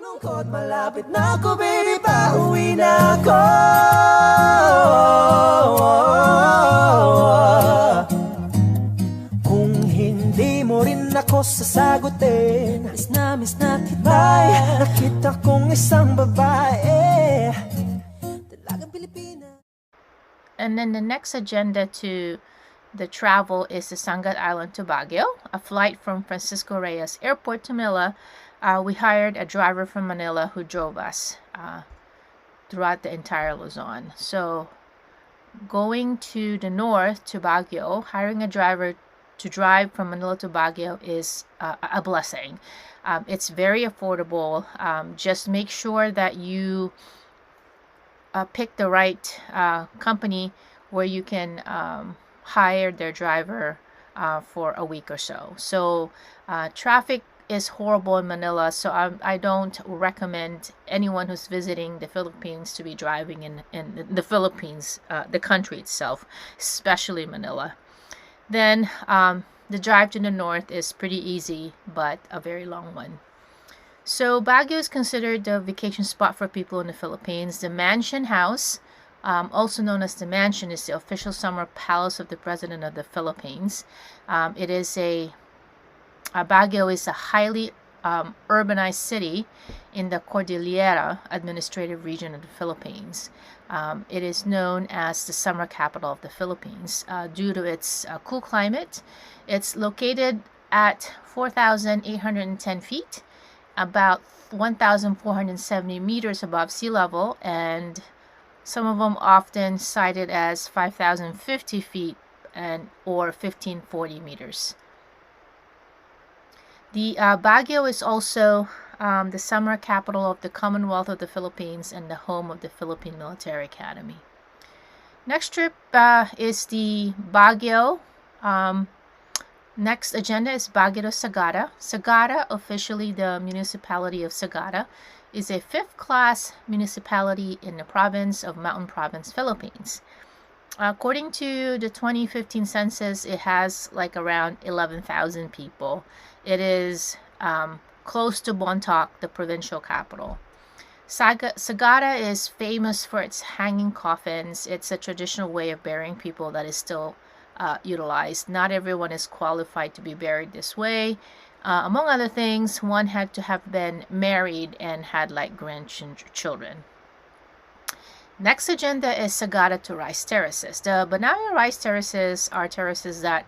Lungkot, malapit na ako, baby, pauwi na ako. Kung hindi mo rin ako sasagutin, miss na kita. May nakita kong isang babae, dalagang Pilipina. And then the next agenda to the travel is the Sangat Island to Baguio, a flight from Francisco Reyes Airport to Manila. We hired a driver from Manila who drove us throughout the entire Luzon. So going to the north to Baguio, hiring a driver to drive from Manila to Baguio is a blessing. It's very affordable. Just make sure that you pick the right company where you can hire their driver for a week or so. So traffic is horrible in Manila, so I don't recommend anyone who's visiting the Philippines to be driving in the Philippines, the country itself, especially Manila. Then the drive to the north is pretty easy, but a very long one. So Baguio is considered the vacation spot for people in the Philippines. The Mansion House, also known as the Mansion, is the official summer palace of the President of the Philippines. Baguio is a highly urbanized city in the Cordillera administrative region of the Philippines. It is known as the summer capital of the Philippines due to its cool climate. It's located at 4,810 feet, about 1,470 meters above sea level, and some of them often cited as 5,050 feet or 1,540 meters. The Baguio is also the summer capital of the Commonwealth of the Philippines and the home of the Philippine Military Academy. Next trip is the Baguio. Next agenda is Baguio to Sagada. Sagada, officially the municipality of Sagada, is a fifth-class municipality in the province of Mountain Province, Philippines. According to the 2015 census, it has like around 11,000 people. It is close to Bontoc, the provincial capital. Sagada is famous for its hanging coffins. It's a traditional way of burying people that is still utilized. Not everyone is qualified to be buried this way. Among other things, one had to have been married and had like grandchildren. Next agenda is Sagada to Rice Terraces. The Banaue Rice Terraces are terraces that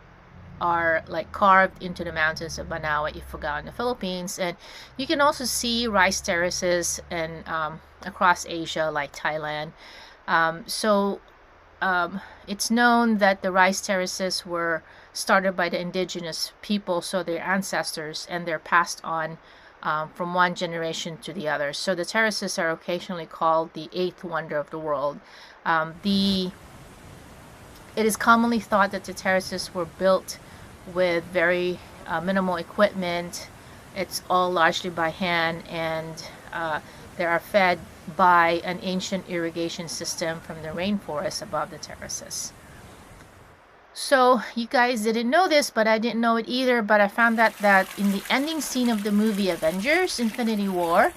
are like carved into the mountains of Banaue, Ifugao in the Philippines, and you can also see rice terraces and across Asia like Thailand. It's known that the rice terraces were started by the indigenous people, so their ancestors, and they're passed on from one generation to the other. So the terraces are occasionally called the eighth wonder of the world. It is commonly thought that the terraces were built with very minimal equipment. It's all largely by hand, and they are fed by an ancient irrigation system from the rainforest above the terraces. So you guys didn't know this, but I didn't know it either, but I found that in the ending scene of the movie Avengers Infinity War,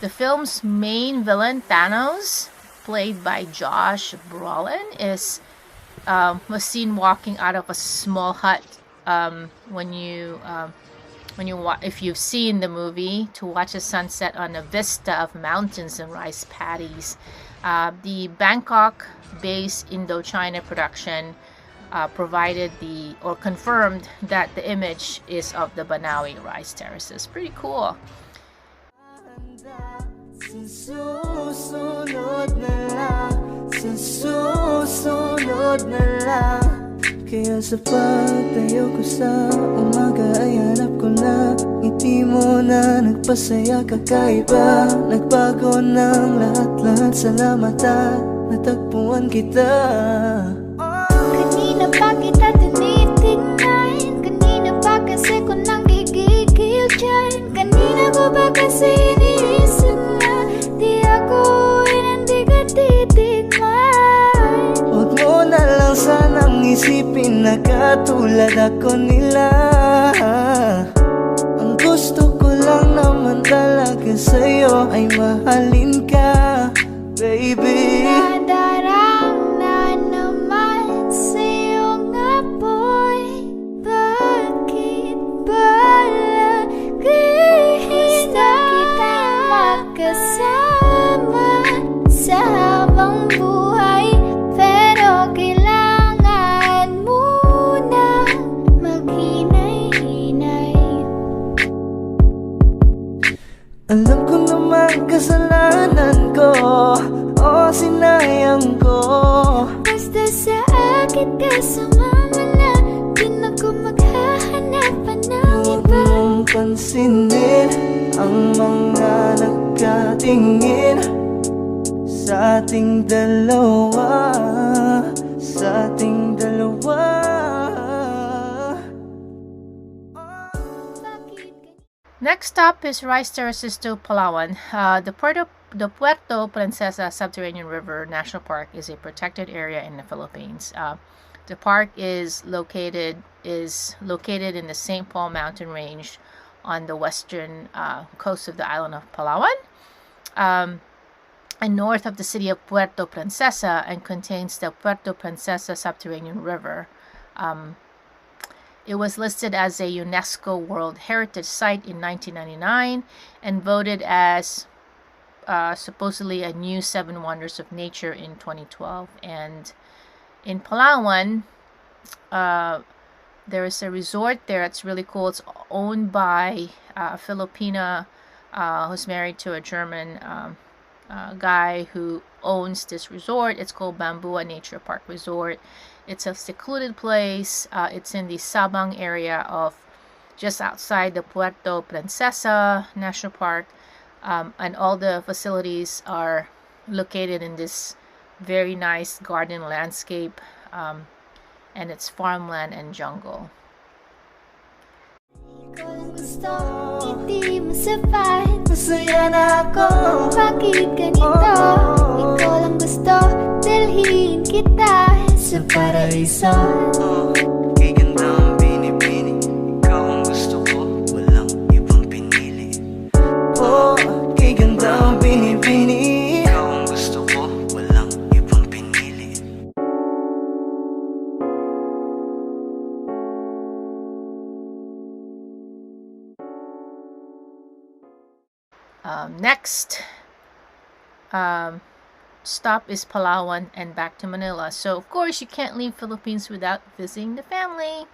the film's main villain, Thanos, played by Josh Brolin, was seen walking out of a small hut. If you've seen the movie, to watch the sunset on a vista of mountains and rice paddies. The Bangkok-based Indochina production confirmed that the image is of the Banaue rice terraces. Pretty cool. Kaya sa pagtayo ko sa umaga ay hanap ko na ngiti mo na nagpasaya kakaiba. Nagbago ng lahat-lahat, salamat at natagpuan kita. Kanina pa kita tinitingnan, kanina pa kasi ko nang gigigil dyan. Kanina ko ba kasi iniisip na di ako hindi ka titigman. Huwag mo na lang sanang isipin na katulad ako nila. Ang gusto ko lang naman talaga sa'yo ay mahalin ka, baby. Nadarang na naman sa'yo nga boy. Bakit ba lagi na kita magkasama sa habang buhay? Pero kailangan muna maghinay-hinay. Alam ko naman kasalanan ko, o sinayang ko. Basta sa akin ka sumama na, di na ko maghahanapan ng Huwag iba. mong pansinin ang mga nagkatingin sa ating dalawa, sa ating dalawa. Next stop is Rice Terraces to Palawan. The Puerto Princesa Subterranean River National Park is a protected area in the Philippines. The park is located in the St. Paul mountain range on the western coast of the island of Palawan, and north of the city of Puerto Princesa, and contains the Puerto Princesa Subterranean River. It was listed as a UNESCO World Heritage Site in 1999 and voted as supposedly a new 7 Wonders of Nature in 2012. And in Palawan, there is a resort there. It's really cool. It's owned by a Filipina who's married to a German guy who owns this resort. It's called Banaue Nature Park Resort. It's a secluded place. It's in the Sabang area of just outside the Puerto Princesa National Park, and all the facilities are located in this very nice garden landscape, and it's farmland and jungle. Ikaw lang gusto, hindi mo sapat. Masaya na ako. Bakit ganito? Ikaw lang gusto, dalhin kita sa paraiso. Kay ganda ang binibini, ikaw ang gusto ko, walang ibang pinili. Oh, kay ganda ang binibini, ikaw ang gusto ko, walang ibang pinili. Next stop is Palawan and back to Manila. So of course you can't leave Philippines without visiting the family.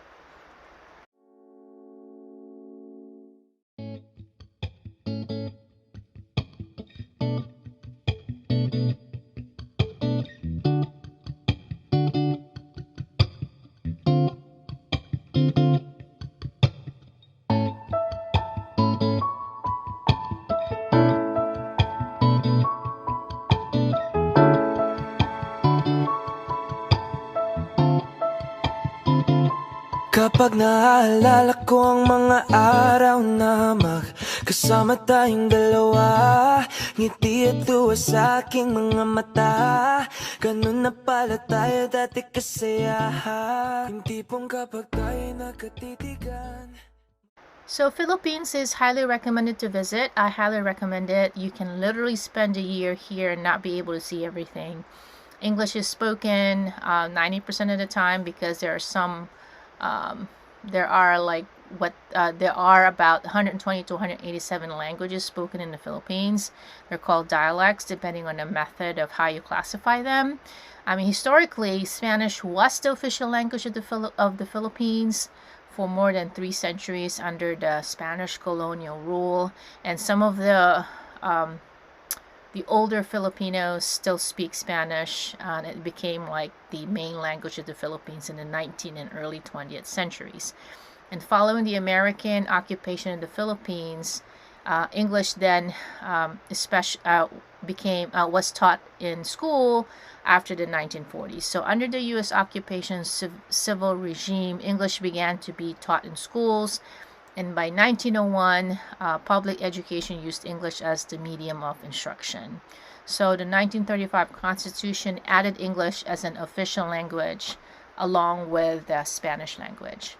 Kapag naaalala ko ang mga araw na magkasama tayong dalawa, ngiti at tuwa sa aking mga mata. Ganun na pala tayo dati kasaya, yung tipong kapag tayo nakatitigan. So Philippines is highly recommended to visit. I highly recommend it. You can literally spend a year here and not be able to see everything. English is spoken 90% of the time, because there are some there are about 120 to 187 languages spoken in the Philippines. They're called dialects depending on the method of how you classify them. I mean, historically, Spanish was the official language of the Philippines for more than 3 centuries under the Spanish colonial rule, and some of the older Filipinos still speak Spanish, and it became like the main language of the Philippines in the 19th and early 20th centuries. And following the American occupation of the Philippines, English then was taught in school after the 1940s. So under the U.S. occupation civil regime, English began to be taught in schools. And by 1901, public education used English as the medium of instruction. So the 1935 Constitution added English as an official language along with the Spanish language.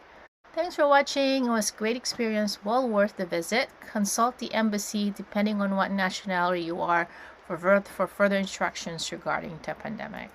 Thanks for watching. It was a great experience, well worth the visit. Consult the embassy depending on what nationality you are for further instructions regarding the pandemic.